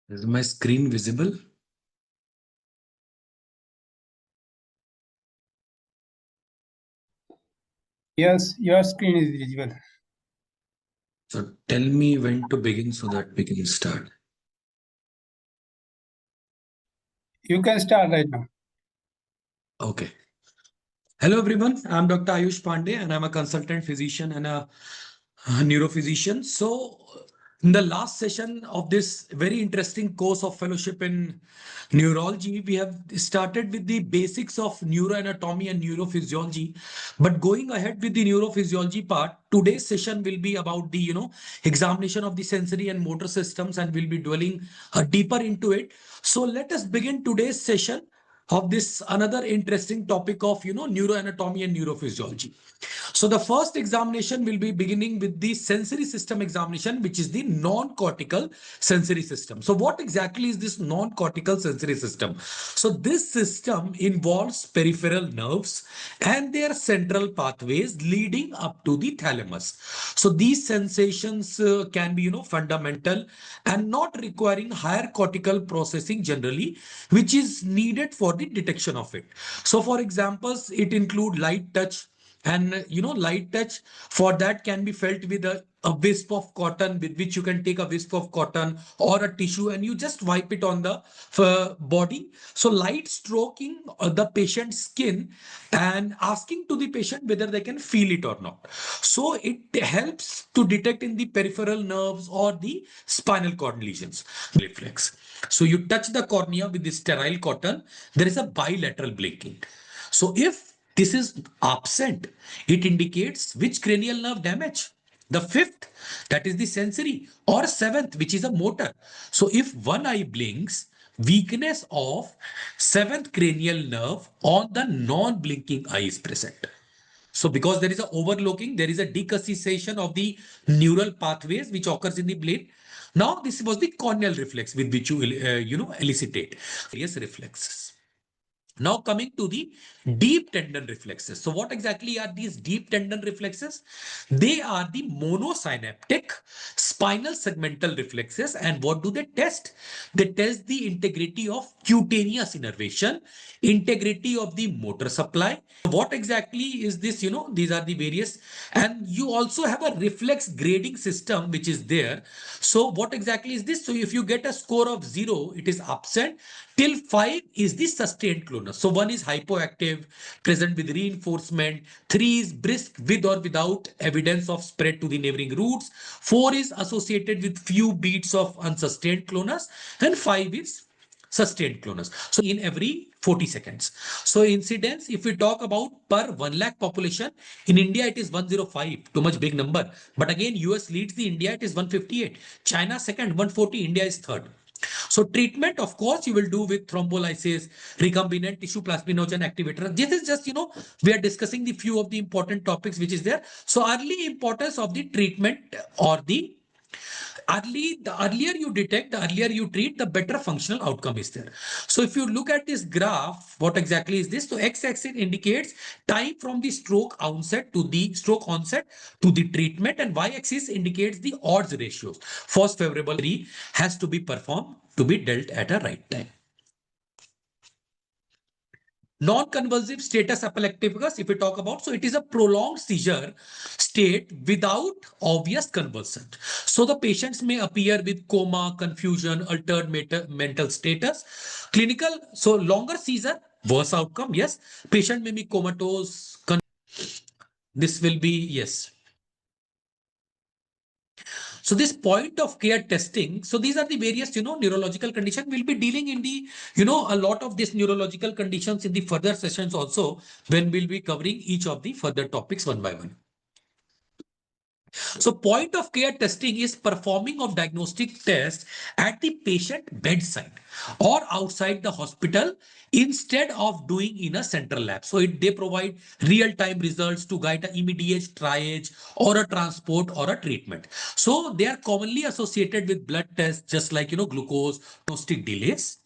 Is my screen visible? Yes, your screen is visible. So tell me when to begin so that we can start. You can start right now. Okay. Hello, everyone. I'm Dr. Ayush Pandey, and I'm a consultant physician and a neurophysician. So, in the last session of this very interesting course of fellowship in neurology, we have started with the basics of neuroanatomy and neurophysiology. But going ahead with the neurophysiology part, today's session will be about the examination of the sensory and motor systems, and we'll be dwelling deeper into it. So, let us begin today's session of this another interesting topic of neuroanatomy and neurophysiology. So the first examination will be beginning with the sensory system examination, which is the non-cortical sensory system. So what exactly is this non-cortical sensory system? So this system involves peripheral nerves and their central pathways leading up to the thalamus. So these sensations can be fundamental and not requiring higher cortical processing generally, which is needed for the detection of it. So for examples, it include light touch, and light touch for that can be felt with a wisp of cotton, with which you can take a wisp of cotton or a tissue and you just wipe it on the body. So light stroking the patient's skin and asking to the patient whether they can feel it or not. So it helps to detect in the peripheral nerves or the spinal cord lesions. Reflex. So you touch the cornea with the sterile cotton, there is a bilateral blinking. So if this is absent, it indicates which cranial nerve damage. The fifth, that is the sensory, or seventh, which is a motor. So if one eye blinks, weakness of seventh cranial nerve on the non-blinking eye is present. So because there is a overlooking, there is a decussation of the neural pathways which occurs in the brain. Now this was the corneal reflex with which you elicitate various reflexes. Now coming to the deep tendon reflexes. So what exactly are these deep tendon reflexes? They are the monosynaptic spinal segmental reflexes. And what do they test? They test the integrity of cutaneous innervation, integrity of the motor supply. What exactly is this? These are the various, and you also have a reflex grading system which is there. So what exactly is this? So if you get a score of 0, it is absent. Till 5 is the sustained clonus. So 1 is hypoactive, present with reinforcement. 3 is brisk with or without evidence of spread to the neighboring roots. 4 is associated with few beats of unsustained clonus. And 5 is sustained clonus. So in every 40 seconds. So incidence, if we talk about per 1 lakh population, in India it is 105, too much big number. But again, US leads the India, it is 158. China second, 140, India is third. So treatment, of course, you will do with thrombolysis, recombinant tissue plasminogen activator. This is just, we are discussing the few of the important topics which is there. So early importance of the treatment or the earlier you detect, the earlier you treat, the better functional outcome is there. So if you look at this graph, what exactly is this? So x-axis indicates time from the stroke onset to the treatment, and y-axis indicates the odds ratios. First favorable has to be performed to be dealt at a right time. Non-convulsive status epilepticus, if we talk about, so it is a prolonged seizure state without obvious convulsion. So the patients may appear with coma, confusion, altered mental status. Clinical, so longer seizure, worse outcome, yes. Patient may be comatose. This will be, yes. So this point of care testing, so these are the various, neurological condition. We'll be dealing in the, a lot of these neurological conditions in the further sessions also, when we'll be covering each of the further topics one by one. So point of care testing is performing of diagnostic tests at the patient bedside or outside the hospital instead of doing in a central lab. So they provide real-time results to guide an immediate triage or a transport or a treatment. So they are commonly associated with blood tests, just like, glucose, diagnostic delays.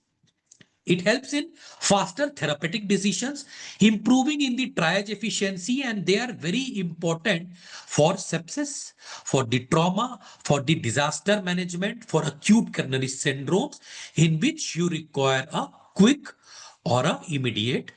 It helps in faster therapeutic decisions, improving in the triage efficiency, and they are very important for sepsis, for the trauma, for the disaster management, for acute coronary syndromes in which you require a quick or a immediate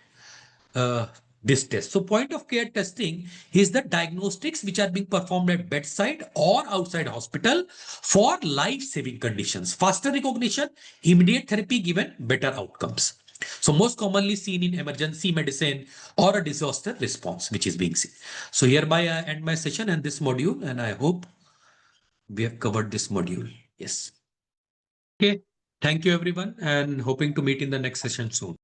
this test. So point of care testing is the diagnostics which are being performed at bedside or outside hospital for life-saving conditions. Faster recognition, immediate therapy given better outcomes. So most commonly seen in emergency medicine or a disaster response, which is being seen. So hereby I end my session and this module, and I hope we have covered this module. Yes. Okay. Thank you everyone, and hoping to meet in the next session soon.